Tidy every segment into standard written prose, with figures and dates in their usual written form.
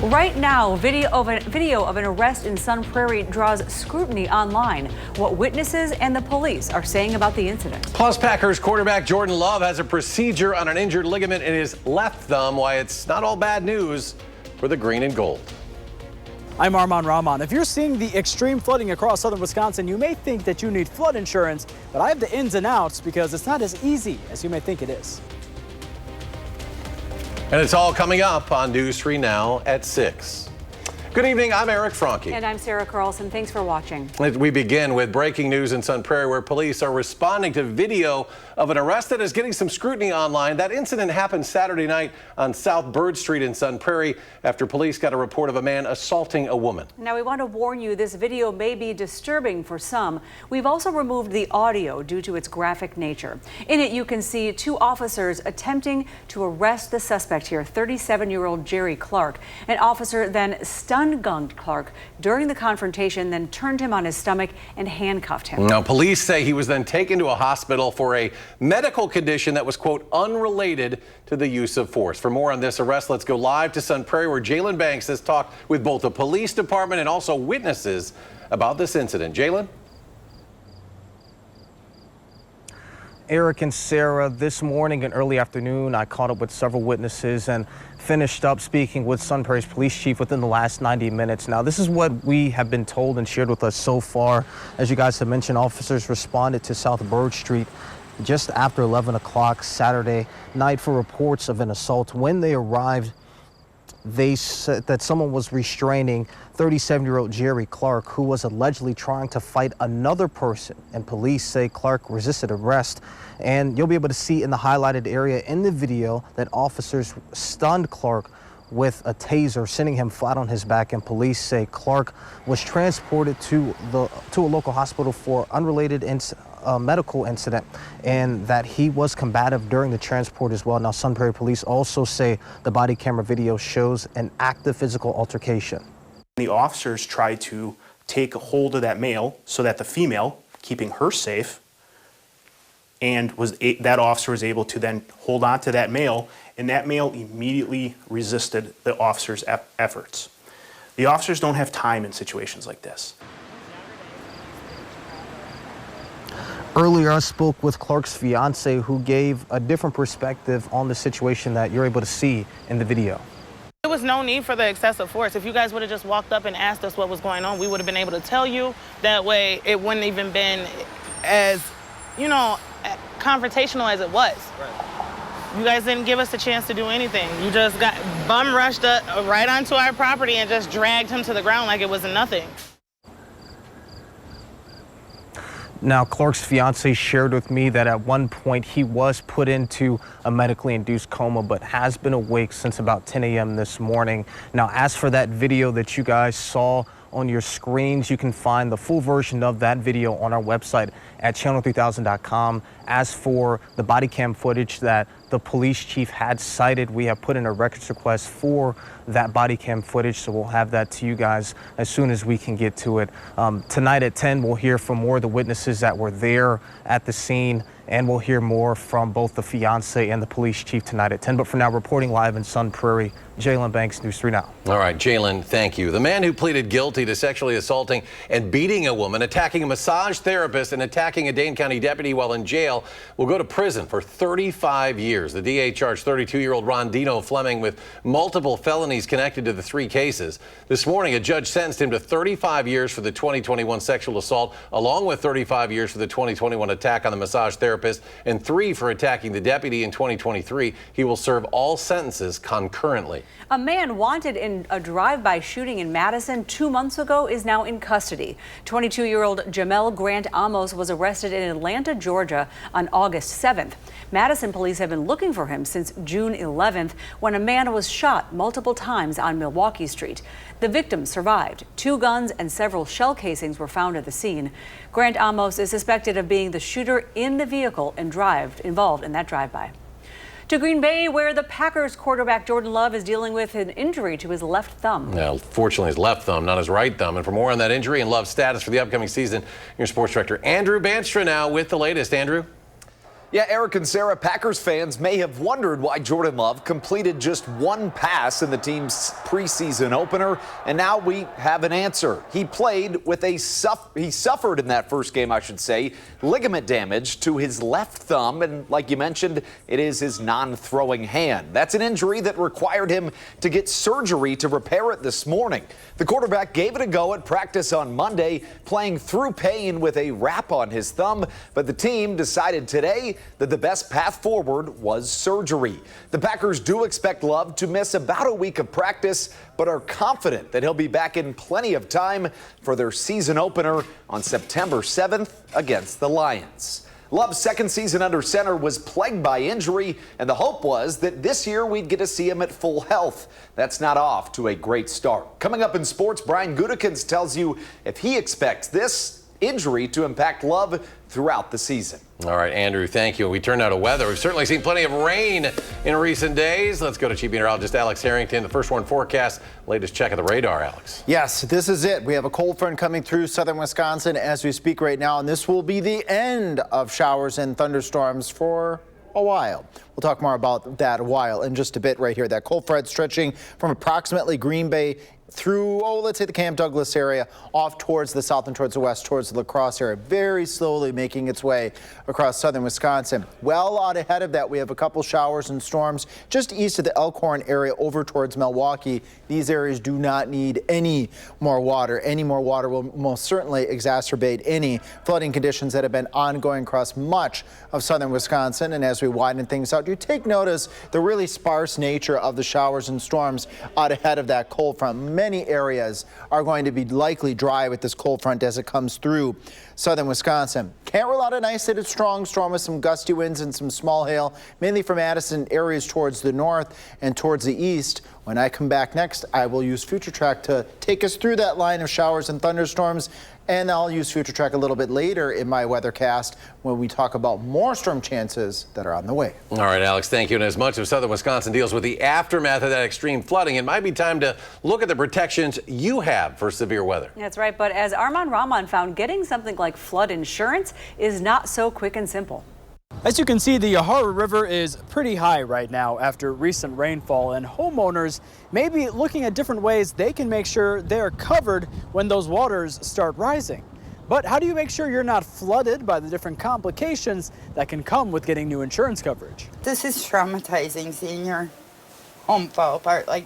Right now, video of an arrest in Sun Prairie draws scrutiny online. What witnesses and the police are saying about the incident. Plus, Packers quarterback Jordan Love has a procedure on an injured ligament in his left thumb. Why it's not all bad news for the green and gold. I'm Arman Rahman. If you're seeing the extreme flooding across southern Wisconsin, you may think that you need flood insurance, but I have the ins and outs because it's not as easy as you may think it is. And it's all coming up on News 3 Now at 6. Good evening, I'm Eric Franke. And I'm Sarah Carlson. Thanks for watching. We begin with breaking news in Sun Prairie, where police are responding to video of an arrest that is getting some scrutiny online. That incident happened Saturday night on South Bird Street in Sun Prairie after police got a report of a man assaulting a woman. Now, we want to warn you, this video may be disturbing for some. We've also removed the audio due to its graphic nature. In it, you can see two officers attempting to arrest the suspect here, 37-year-old Jerry Clark. An officer then stunned Clark during the confrontation, then turned him on his stomach and handcuffed him. Now, police say he was then taken to a hospital for a medical condition that was, quote, unrelated to the use of force. For more on this arrest, let's go live to Sun Prairie, where Jalen Banks has talked with both the police department and also witnesses about this incident. Jalen? Eric and Sarah, this morning and early afternoon, I caught up with several witnesses and finished up speaking with Sun Prairie's police chief within the last 90 minutes. Now, this is what we have been told and shared with us so far. As you guys have mentioned, officers responded to South Bird Street just after 11 o'clock Saturday night for reports of an assault. When they arrived, they said that someone was restraining 37-year-old Jerry Clark, who was allegedly trying to fight another person, and police say Clark resisted arrest. And you'll be able to see in the highlighted area in the video that officers stunned Clark with a taser, sending him flat on his back, and police say Clark was transported to a local hospital for unrelated medical incident, and that he was combative during the transport as well. Now, Sun Prairie police also say the body camera video shows an active physical altercation. The officers tried to take a hold of that male so that the female, keeping her safe, and that officer was able to then hold on to that male, and that male immediately resisted the officer's efforts. The officers don't have time in situations like this. Earlier, I spoke with Clark's fiance, who gave a different perspective on the situation that you're able to see in the video. There was no need for the excessive force. If you guys would have just walked up and asked us what was going on, we would have been able to tell you. That way, it wouldn't even been as, confrontational as it was. Right. You guys didn't give us a chance to do anything. You just got bum rushed right onto our property and just dragged him to the ground like it was nothing. Now, Clark's fiance shared with me that at one point he was put into a medically induced coma, but has been awake since about 10 a.m. this morning. Now, as for that video that you guys saw on your screens, you can find the full version of that video on our website at channel3000.com. As for the body cam footage that the police chief had cited, we have put in a records request for that body cam footage, so we'll have that to you guys as soon as we can get to it. Tonight at 10, we'll hear from more of the witnesses that were there at the scene, and we'll hear more from both the fiance and the police chief tonight at 10. But for now, reporting live in Sun Prairie, Jalen Banks, News 3 Now. All right, Jalen, thank you. The man who pleaded guilty to sexually assaulting and beating a woman, attacking a massage therapist, and attacking a Dane County deputy while in jail will go to prison for 35 years. The DA charged 32-year-old Ron Dino Fleming with multiple felonies connected to the three cases. This morning, a judge sentenced him to 35 years for the 2021 sexual assault, along with 35 years for the 2021 attack on the massage therapist, and 3 for attacking the deputy in 2023. He will serve all sentences concurrently. A man wanted in a drive-by shooting in Madison 2 months ago is now in custody. 22-year-old Jamel Grant Amos was arrested in Atlanta, Georgia on August 7th. Madison police have been looking for him since June 11th, when a man was shot multiple times on Milwaukee Street. The victim survived. 2 guns and several shell casings were found at the scene. Grant Amos is suspected of being the shooter in the vehicle involved in that drive-by. To Green Bay, where the Packers quarterback Jordan Love is dealing with an injury to his left thumb. Now, fortunately, his left thumb, not his right thumb. And for more on that injury and Love's status for the upcoming season, your sports director Andrew Banstra now with the latest. Andrew? Yeah, Eric and Sarah, Packers fans may have wondered why Jordan Love completed just one pass in the team's preseason opener, and now we have an answer. He played with he suffered in that first game, I should say, ligament damage to his left thumb, and like you mentioned, it is his non-throwing hand. That's an injury that required him to get surgery to repair it this morning. The quarterback gave it a go at practice on Monday, playing through pain with a wrap on his thumb, but the team decided today that the best path forward was surgery. The Packers do expect Love to miss about a week of practice, but are confident that he'll be back in plenty of time for their season opener on September 7th against the Lions. Love's second season under center was plagued by injury, and the hope was that this year we'd get to see him at full health. That's not off to a great start. Coming up in sports, Brian Gutekunst tells you if he expects this injury to impact Love throughout the season. All right, Andrew, thank you. We turn now to weather. We've certainly seen plenty of rain in recent days. Let's go to Chief Meteorologist Alex Harrington. The first one forecast, latest check of the radar, Alex. Yes, this is it. We have a cold front coming through southern Wisconsin as we speak right now, and this will be the end of showers and thunderstorms for a while. We'll talk more about that a while in just a bit right here. That cold front stretching from approximately Green Bay through, let's say the Camp Douglas area, off towards the south and towards the west, towards the La Crosse area, very slowly making its way across southern Wisconsin. Well out ahead of that, we have a couple showers and storms just east of the Elkhorn area over towards Milwaukee. These areas do not need any more water. Any more water will most certainly exacerbate any flooding conditions that have been ongoing across much of southern Wisconsin. And as we widen things out, you take notice the really sparse nature of the showers and storms out ahead of that cold front. Many areas are going to be likely dry with this cold front as it comes through southern Wisconsin. Can't rule out an isolated strong storm with some gusty winds and some small hail, mainly from Madison areas towards the north and towards the east. When I come back next, I will use Future Track to take us through that line of showers and thunderstorms, and I'll use Future Track a little bit later in my weathercast when we talk about more storm chances that are on the way. All right, Alex, thank you. And as much of southern Wisconsin deals with the aftermath of that extreme flooding, it might be time to look at the protections you have for severe weather. That's right, but as Arman Rahman found, getting something like flood insurance is not so quick and simple. As you can see, the Yahara River is pretty high right now after recent rainfall, and homeowners may be looking at different ways they can make sure they're covered when those waters start rising. But how do you make sure you're not flooded by the different complications that can come with getting new insurance coverage? This is traumatizing, seeing your home fall apart like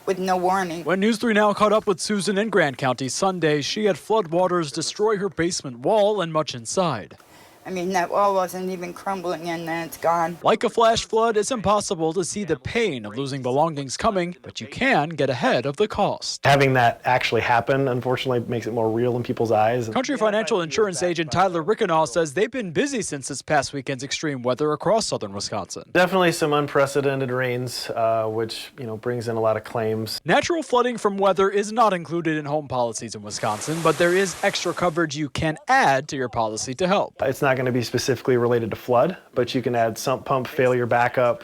with no warning. When News 3 Now caught up with Susan in Grant County Sunday, she had floodwaters destroy her basement wall and much inside. I mean, that wall wasn't even crumbling and then it's gone. Like a flash flood, it's impossible to see the pain of losing belongings coming, but you can get ahead of the cost. Having that actually happen, unfortunately, makes it more real in people's eyes. Country Financial Insurance agent Tyler Rickenaugh says they've been busy since this past weekend's extreme weather across southern Wisconsin. Definitely some unprecedented rains, which brings in a lot of claims. Natural flooding from weather is not included in home policies in Wisconsin, but there is extra coverage you can add to your policy to help. It's not going to be specifically related to flood, but you can add sump pump failure backup,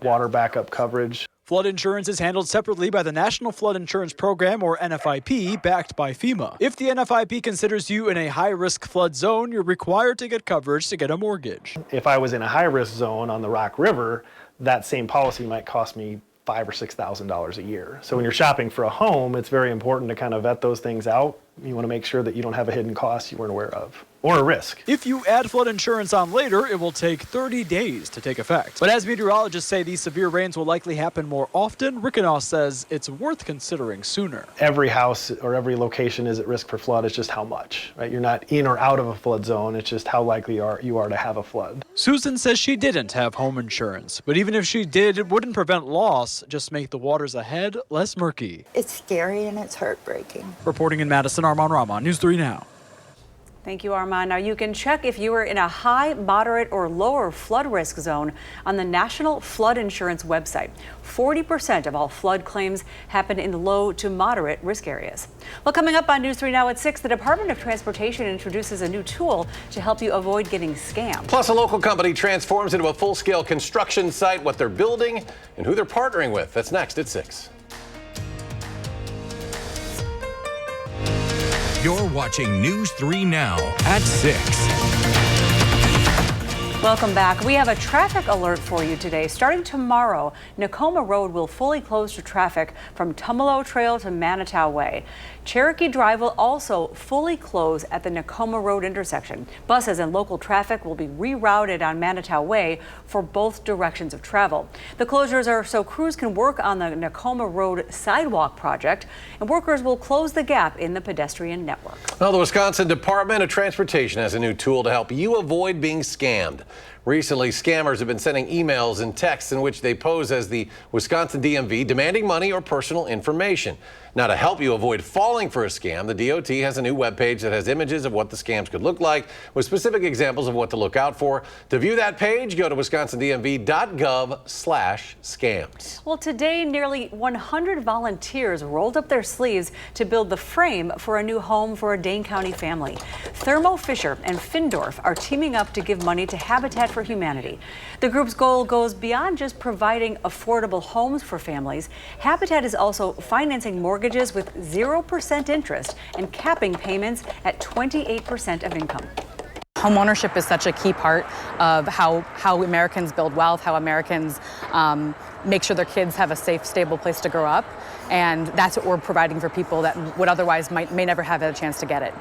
water backup coverage. Flood insurance is handled separately by the National Flood Insurance Program, or NFIP, backed by FEMA. If the NFIP considers you in a high-risk flood zone, you're required to get coverage to get a mortgage. If I was in a high-risk zone on the Rock River, that same policy might cost me $5,000 or $6,000 a year. So when you're shopping for a home, it's very important to kind of vet those things out. You want to make sure that you don't have a hidden cost you weren't aware of, or a risk. If you add flood insurance on later, it will take 30 days to take effect. But as meteorologists say these severe rains will likely happen more often, Rickenaugh says it's worth considering sooner. Every house or every location is at risk for flood. It's just how much, right? You're not in or out of a flood zone. It's just how likely you are to have a flood. Susan says she didn't have home insurance, but even if she did, it wouldn't prevent loss, just make the waters ahead less murky. It's scary and it's heartbreaking. Reporting in Madison, Arman Rahman, News 3 Now. Thank you, Arman. Now you can check if you are in a high, moderate, or lower flood risk zone on the National Flood Insurance website. 40% of all flood claims happen in low to moderate risk areas. Well, coming up on News 3 Now at 6, the Department of Transportation introduces a new tool to help you avoid getting scammed. Plus, a local company transforms into a full-scale construction site, what they're building, and who they're partnering with. That's next at 6. You're watching News 3 Now at 6. Welcome back. We have a traffic alert for you today. Starting tomorrow, Nakoma Road will fully close to traffic from Tumalo Trail to Manitou Way. Cherokee Drive will also fully close at the Nakoma Road intersection. Buses and local traffic will be rerouted on Manitou Way for both directions of travel. The closures are so crews can work on the Nakoma Road sidewalk project, and workers will close the gap in the pedestrian network. Well, the Wisconsin Department of Transportation has a new tool to help you avoid being scammed. Recently, scammers have been sending emails and texts in which they pose as the Wisconsin DMV demanding money or personal information. Now, to help you avoid falling for a scam, the DOT has a new webpage that has images of what the scams could look like with specific examples of what to look out for. To view that page, go to wisconsindmv.gov/scams. Well, today, nearly 100 volunteers rolled up their sleeves to build the frame for a new home for a Dane County family. Thermo Fisher and Findorf are teaming up to give money to Habitat for Humanity. The group's goal goes beyond just providing affordable homes for families. Habitat is also financing mortgages with 0% interest and capping payments at 28% of income. Homeownership is such a key part of how Americans build wealth, how Americans make sure their kids have a safe, stable place to grow up. And that's what we're providing for people that would otherwise may never have had a chance to get it.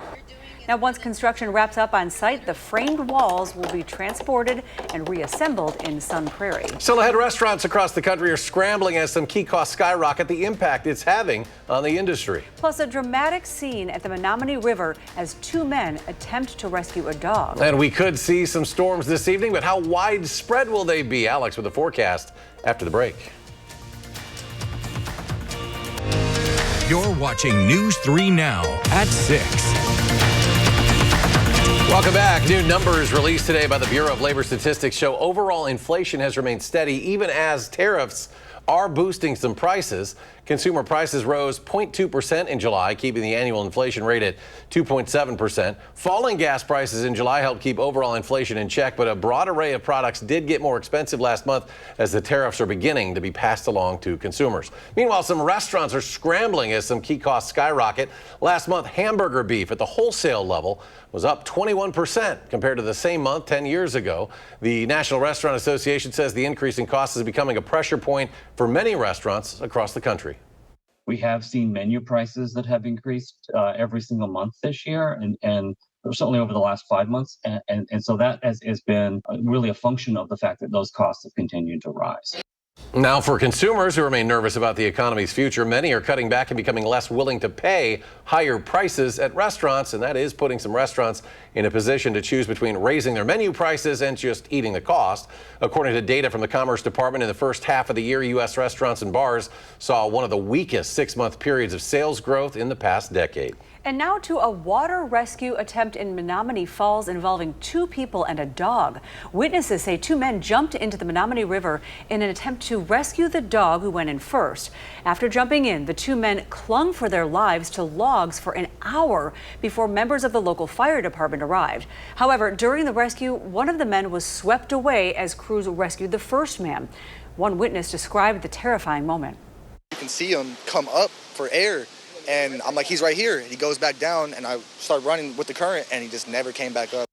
Now, once construction wraps up on site, the framed walls will be transported and reassembled in Sun Prairie. Still ahead, restaurants across the country are scrambling as some key costs skyrocket, the impact it's having on the industry. Plus, a dramatic scene at the Menominee River as two men attempt to rescue a dog. And we could see some storms this evening, but how widespread will they be? Alex with the forecast after the break. You're watching News 3 Now at 6. Welcome back. New numbers released today by the Bureau of Labor Statistics show overall inflation has remained steady even as tariffs are boosting some prices. Consumer prices rose 0.2% in July, keeping the annual inflation rate at 2.7%. Falling gas prices in July helped keep overall inflation in check, but a broad array of products did get more expensive last month as the tariffs are beginning to be passed along to consumers. Meanwhile, some restaurants are scrambling as some key costs skyrocket. Last month, hamburger beef at the wholesale level was up 21% compared to the same month 10 years ago. The National Restaurant Association says the increase in costs is becoming a pressure point for many restaurants across the country. We have seen menu prices that have increased every single month this year, and certainly over the last 5 months. And so that has been really a function of the fact that those costs have continued to rise. Now, for consumers who remain nervous about the economy's future, many are cutting back and becoming less willing to pay higher prices at restaurants, and that is putting some restaurants in a position to choose between raising their menu prices and just eating the cost. According to data from the Commerce Department, in the first half of the year, U.S. restaurants and bars saw one of the weakest 6-month periods of sales growth in the past decade. And now to a water rescue attempt in Menominee Falls involving 2 people and a dog. Witnesses say 2 men jumped into the Menominee River in an attempt to rescue the dog who went in first. After jumping in, the 2 men clung for their lives to logs for an hour before members of the local fire department arrived. However, during the rescue, one of the men was swept away as crews rescued the first man. One witness described the terrifying moment. You can see him come up for air. And I'm like, he's right here. He goes back down, and I start running with the current, and he just never came back up.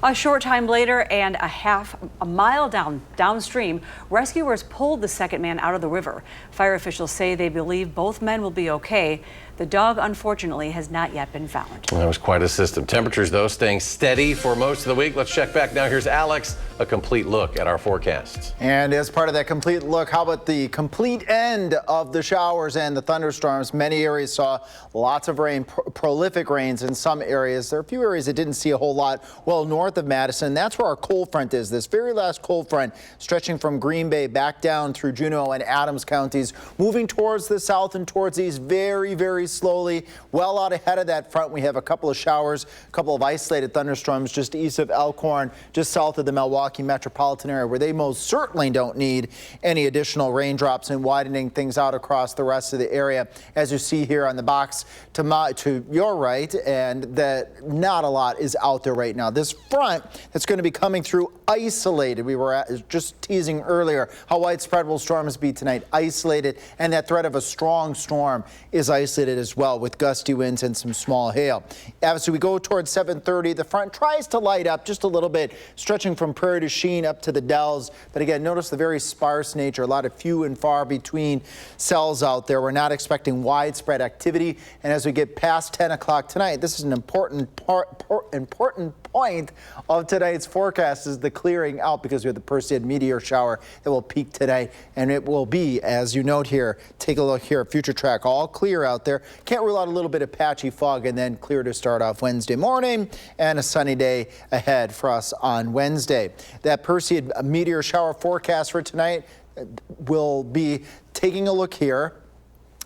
A short time later and a mile downstream, rescuers pulled the second man out of the river. Fire officials say they believe both men will be okay. The dog, unfortunately, has not yet been found. That was quite a system. Temperatures, though, staying steady for most of the week. Let's check back now. Here's Alex, a complete look at our forecasts. And as part of that complete look, how about the complete end of the showers and the thunderstorms? Many areas saw lots of rain, prolific rains in some areas. There are a few areas that didn't see a whole lot. Well, north of Madison, that's where our cold front is. This very last cold front stretching from Green Bay back down through Juneau and Adams counties, moving towards the south and towards the east very, very slowly. Well out ahead of that front, we have a couple of showers, a couple of isolated thunderstorms just east of Elkhorn, just south of the Milwaukee metropolitan area, where they most certainly don't need any additional raindrops, and widening things out across the rest of the area. As you see here on the box to your right, and that not a lot is out there right now. This first front that's going to be coming through isolated. We were just teasing earlier how widespread will storms be tonight, isolated, and that threat of a strong storm is isolated as well with gusty winds and some small hail. As we go towards 7:30, the front tries to light up just a little bit, stretching from Prairie du Chien up to the Dells. But again, notice the very sparse nature, a lot of few and far between cells out there. We're not expecting widespread activity. And as we get past 10 o'clock tonight, this is an important point of tonight's forecast is the clearing out, because we have the Perseid meteor shower that will peak today. And it will be, as you note here, take a look here, future track, all clear out there. Can't rule out a little bit of patchy fog, and then clear to start off Wednesday morning, and a sunny day ahead for us on Wednesday. That Perseid meteor shower forecast for tonight will be taking a look here.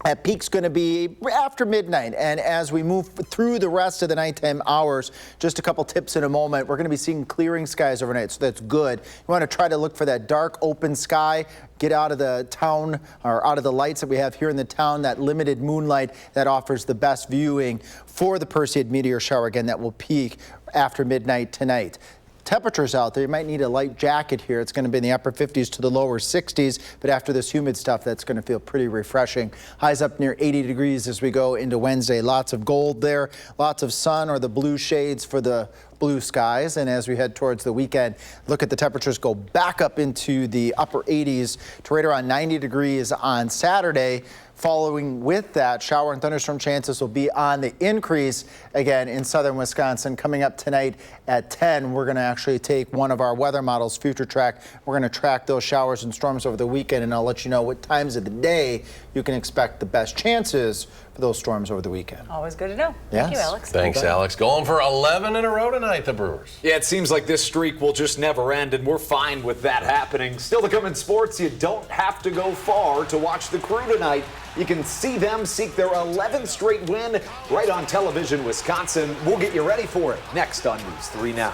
That peak's going to be after midnight, and as we move through the rest of the nighttime hours, just a couple tips in a moment, we're going to be seeing clearing skies overnight, so that's good. You want to try to look for that dark open sky, get out of the town or out of the lights that we have here in the town, that limited moonlight that offers the best viewing for the Perseid meteor shower, again, that will peak after midnight tonight. Temperatures out there, you might need a light jacket here. It's going to be in the upper 50s to the lower 60s, but after this humid stuff, that's going to feel pretty refreshing. Highs up near 80 degrees as we go into Wednesday. Lots of gold there, lots of sun or the blue shades for the blue skies. And as we head towards the weekend, look at the temperatures go back up into the upper 80s to right around 90 degrees on Saturday. Following with that, shower and thunderstorm chances will be on the increase again in southern Wisconsin. Coming up tonight at 10, we're going to actually take one of our weather models, Future Track. We're going to track those showers and storms over the weekend, and I'll let you know what times of the day you can expect the best chances for those storms over the weekend. Always good to know. Thank you, Alex. Thanks, Alex. Going for 11 in a row tonight, the Brewers. Yeah, it seems like this streak will just never end, and we're fine with that happening. Still to come in sports, you don't have to go far to watch the Crew tonight. You can see them seek their 11th straight win right on television, Wisconsin. We'll get you ready for it next on News 3 Now.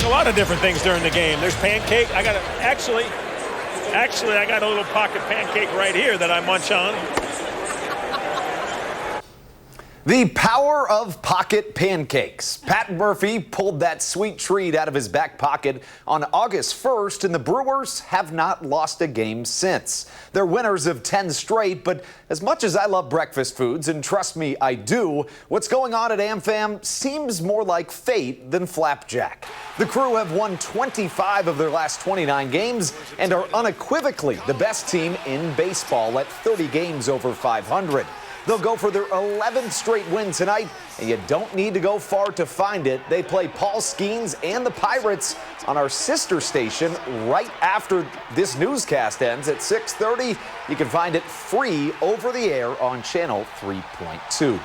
A lot of different things during the game. There's pancake. I got actually I got a little pocket pancake right here that I munch on. The power of pocket pancakes. Pat Murphy pulled that sweet treat out of his back pocket on August 1st, and the Brewers have not lost a game since. They're winners of 10 straight, but as much as I love breakfast foods, and trust me, I do, what's going on at AmFam seems more like fate than flapjack. The Crew have won 25 of their last 29 games and are unequivocally the best team in baseball at 30 games over 500. They'll go for their 11th straight win tonight, and you don't need to go far to find it. They play Paul Skeens and the Pirates on our sister station right after this newscast ends at 6:30. You can find it free over the air on channel 3.2.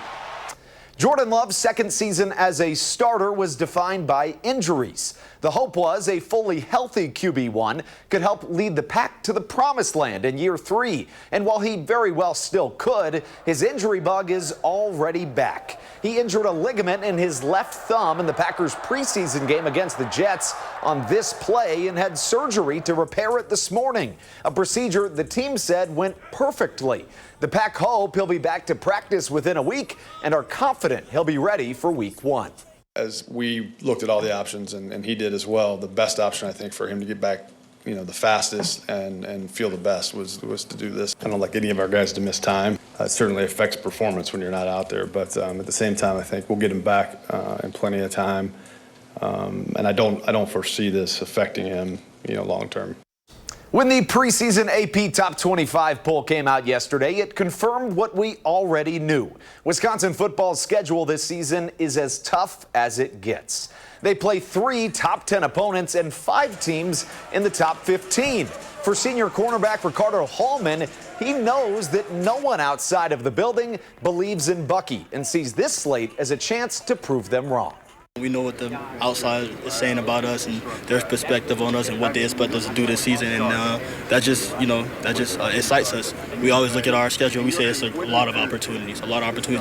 Jordan Love's second season as a starter was defined by injuries. The hope was a fully healthy QB1 could help lead the Pack to the promised land in year 3. And while he very well still could, his injury bug is already back. He injured a ligament in his left thumb in the Packers' preseason game against the Jets on this play and had surgery to repair it this morning. A procedure the team said went perfectly. The Pack hope he'll be back to practice within a week and are confident he'll be ready for week 1. As we looked at all the options, and he did as well, the best option I think for him to get back, the fastest and feel the best was to do this. I don't like any of our guys to miss time. It certainly affects performance when you're not out there, but at the same time, I think we'll get him back in plenty of time, and I don't foresee this affecting him, long term. When the preseason AP Top 25 poll came out yesterday, it confirmed what we already knew. Wisconsin football's schedule this season is as tough as it gets. They play 3 top 10 opponents and 5 teams in the top 15. For senior cornerback Ricardo Hallman, he knows that no one outside of the building believes in Bucky and sees this slate as a chance to prove them wrong. We know what the outside is saying about us and their perspective on us and what they expect us to do this season, and that just excites us. We always look at our schedule and we say it's a lot of opportunities to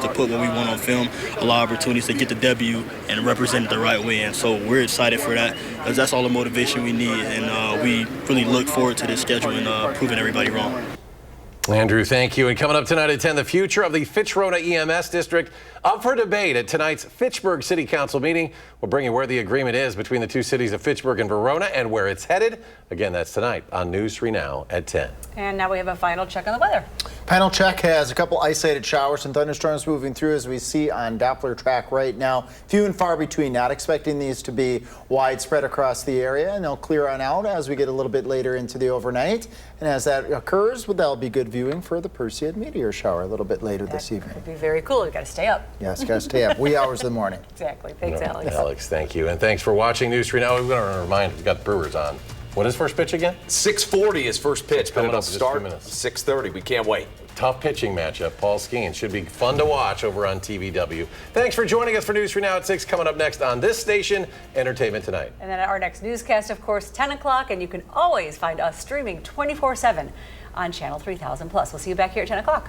put what we want on film, a lot of opportunities to get the W and represent it the right way, and so we're excited for that because that's all the motivation we need, and we really look forward to this schedule and proving everybody wrong. Andrew, thank you. And coming up tonight at 10, the future of the Fitch-Rona EMS district up for debate at tonight's Fitchburg City Council meeting. We'll bring you where the agreement is between the two cities of Fitchburg and Verona and where it's headed. Again, that's tonight on News 3 Now at 10. And now we have a final check on the weather. Panel check has a couple isolated showers and thunderstorms moving through as we see on Doppler track right now. Few and far between, not expecting these to be widespread across the area, and they'll clear on out as we get a little bit later into the overnight. And as that occurs, that'll be good viewing for the Perseid meteor shower a little bit later this evening. It'd be very cool. You got to stay up. Yes, got to stay up. Wee hours of the morning. Exactly. Thanks, Alex. Alex, thank you. And thanks for watching News 3 Now. We're going to remind you, we've got the Brewers on. When is first pitch again? 6:40 is first pitch. Coming up, start 6:30. We can't wait. Tough pitching matchup. Paul Skeen should be fun to watch over on TVW. Thanks for joining us for News 3 Now at 6. Coming up next on this station, Entertainment Tonight. And then our next newscast, of course, 10 o'clock. And you can always find us streaming 24/7 on Channel 3000+. We'll see you back here at 10 o'clock.